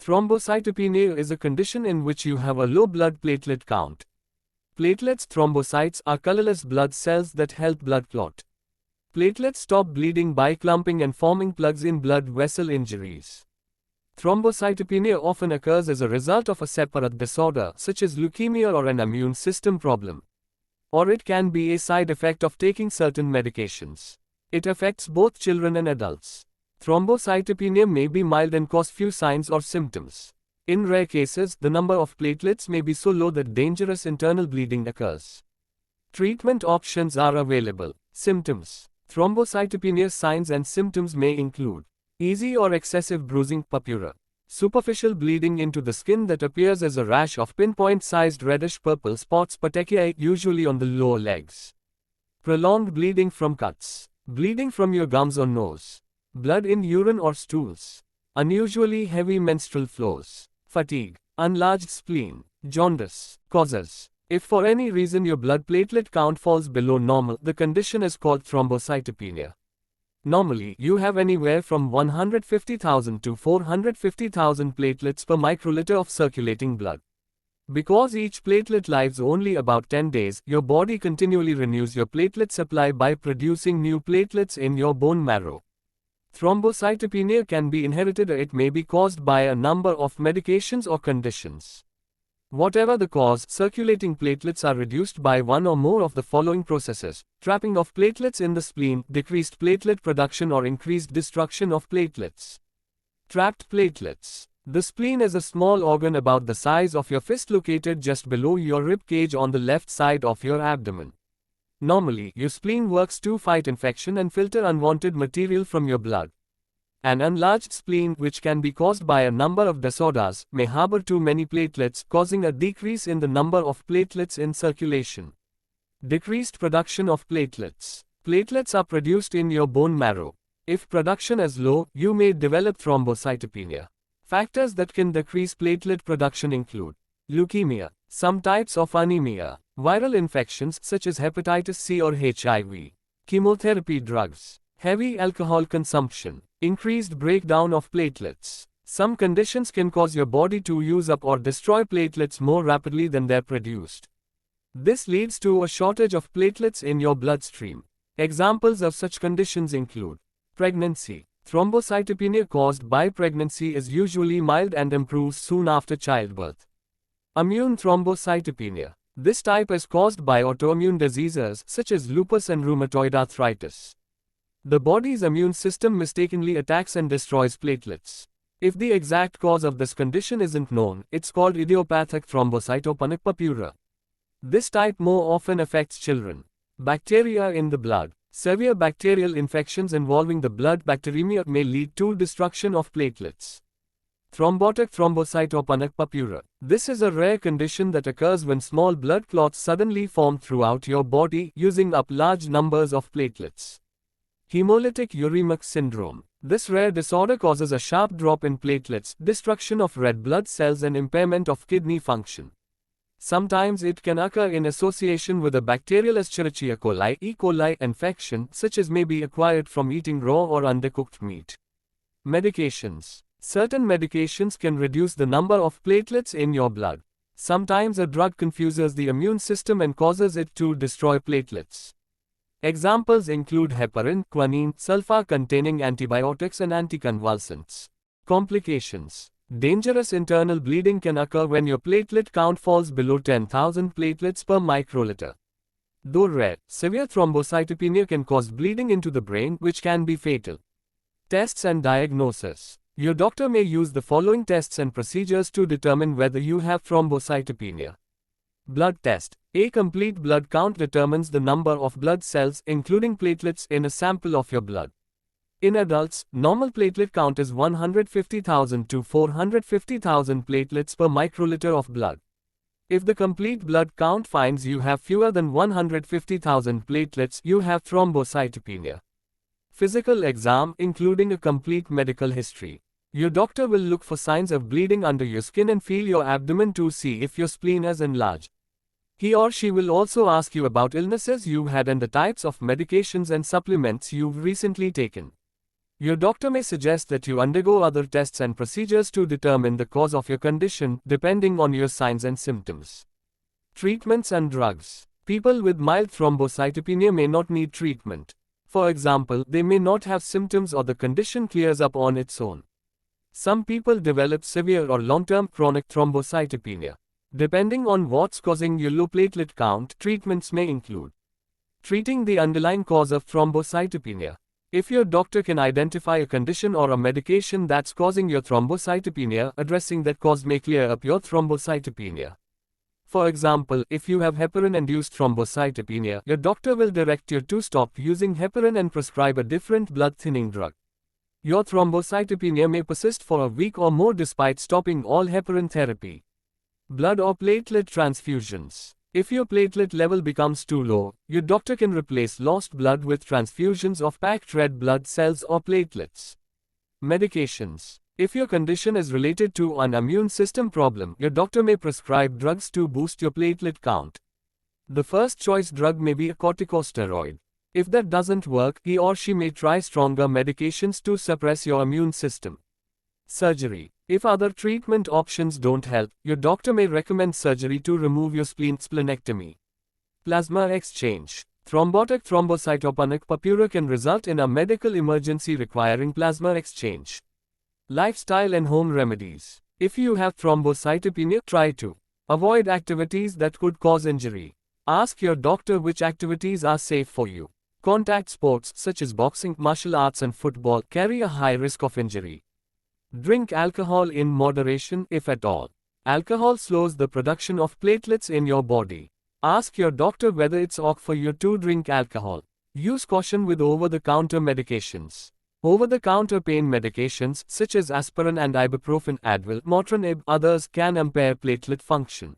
Thrombocytopenia is a condition in which you have a low blood platelet count. Platelets, thrombocytes, are colorless blood cells that help blood clot. Platelets stop bleeding by clumping and forming plugs in blood vessel injuries. Thrombocytopenia often occurs as a result of a separate disorder such as leukemia or an immune system problem. Or it can be a side effect of taking certain medications. It affects both children and adults. Thrombocytopenia may be mild and cause few signs or symptoms. In rare cases, the number of platelets may be so low that dangerous internal bleeding occurs. Treatment options are available. Symptoms. Thrombocytopenia signs and symptoms may include easy or excessive bruising, purpura, superficial bleeding into the skin that appears as a rash of pinpoint-sized reddish-purple spots, petechiae, usually on the lower legs, prolonged bleeding from cuts, bleeding from your gums or nose, blood in urine or stools, unusually heavy menstrual flows, fatigue, enlarged spleen, jaundice. Causes. If for any reason your blood platelet count falls below normal, the condition is called thrombocytopenia. Normally, you have anywhere from 150,000 to 450,000 platelets per microliter of circulating blood. Because each platelet lives only about 10 days, your body continually renews your platelet supply by producing new platelets in your bone marrow. Thrombocytopenia can be inherited or it may be caused by a number of medications or conditions. Whatever the cause, circulating platelets are reduced by one or more of the following processes: trapping of platelets in the spleen, decreased platelet production or increased destruction of platelets. Trapped platelets. The spleen is a small organ about the size of your fist located just below your rib cage on the left side of your abdomen. Normally, your spleen works to fight infection and filter unwanted material from your blood. An enlarged spleen, which can be caused by a number of disorders, may harbor too many platelets, causing a decrease in the number of platelets in circulation. Decreased production of platelets. Platelets are produced in your bone marrow. If production is low, you may develop thrombocytopenia. Factors that can decrease platelet production include leukemia, some types of anemia, viral infections such as hepatitis C or HIV, chemotherapy drugs, heavy alcohol consumption, increased breakdown of platelets. Some conditions can cause your body to use up or destroy platelets more rapidly than they're produced. This leads to a shortage of platelets in your bloodstream. Examples of such conditions include pregnancy. Thrombocytopenia caused by pregnancy is usually mild and improves soon after childbirth. Immune thrombocytopenia. This type is caused by autoimmune diseases such as lupus and rheumatoid arthritis. The body's immune system mistakenly attacks and destroys platelets. If the exact cause of this condition isn't known, it's called idiopathic thrombocytopenic purpura. This type more often affects children. Bacteria in the blood. Severe bacterial infections involving the blood bacteremia may lead to destruction of platelets. Thrombotic thrombocytopenic purpura. This is a rare condition that occurs when small blood clots suddenly form throughout your body, using up large numbers of platelets. Hemolytic uremic syndrome. This rare disorder causes a sharp drop in platelets, destruction of red blood cells and impairment of kidney function. Sometimes it can occur in association with a bacterial Escherichia coli (E. coli) infection, such as may be acquired from eating raw or undercooked meat. Medications. Certain medications can reduce the number of platelets in your blood. Sometimes a drug confuses the immune system and causes it to destroy platelets. Examples include heparin, quinine, sulfur-containing antibiotics and anticonvulsants. Complications. Dangerous internal bleeding can occur when your platelet count falls below 10,000 platelets per microliter. Though rare, severe thrombocytopenia can cause bleeding into the brain, which can be fatal. Tests and diagnosis. Your doctor may use the following tests and procedures to determine whether you have thrombocytopenia. Blood test. A complete blood count determines the number of blood cells, including platelets, in a sample of your blood. In adults, normal platelet count is 150,000 to 450,000 platelets per microliter of blood. If the complete blood count finds you have fewer than 150,000 platelets, you have thrombocytopenia. Physical exam, including a complete medical history. Your doctor will look for signs of bleeding under your skin and feel your abdomen to see if your spleen is enlarged. He or she will also ask you about illnesses you've had and the types of medications and supplements you've recently taken. Your doctor may suggest that you undergo other tests and procedures to determine the cause of your condition, depending on your signs and symptoms. Treatments and drugs. People with mild thrombocytopenia may not need treatment. For example, they may not have symptoms or the condition clears up on its own. Some people develop severe or long-term chronic thrombocytopenia. Depending on what's causing your low platelet count, treatments may include treating the underlying cause of thrombocytopenia. If your doctor can identify a condition or a medication that's causing your thrombocytopenia, addressing that cause may clear up your thrombocytopenia. For example, if you have heparin-induced thrombocytopenia, your doctor will direct you to stop using heparin and prescribe a different blood-thinning drug. Your thrombocytopenia may persist for a week or more despite stopping all heparin therapy. Blood or platelet transfusions. If your platelet level becomes too low, your doctor can replace lost blood with transfusions of packed red blood cells or platelets. Medications. If your condition is related to an immune system problem, your doctor may prescribe drugs to boost your platelet count. The first choice drug may be a corticosteroid. If that doesn't work, he or she may try stronger medications to suppress your immune system. Surgery. If other treatment options don't help, your doctor may recommend surgery to remove your spleen, splenectomy. Plasma exchange. Thrombotic thrombocytopenic purpura can result in a medical emergency requiring plasma exchange. Lifestyle and home remedies. If you have thrombocytopenia, try to avoid activities that could cause injury. Ask your doctor which activities are safe for you. Contact sports such as boxing, martial arts and football carry a high risk of injury. Drink alcohol in moderation, if at all. Alcohol slows the production of platelets in your body. Ask your doctor whether it's okay for you to drink alcohol. Use caution with over-the-counter medications. Over-the-counter pain medications such as aspirin and ibuprofen, Advil, Motrin, others can impair platelet function.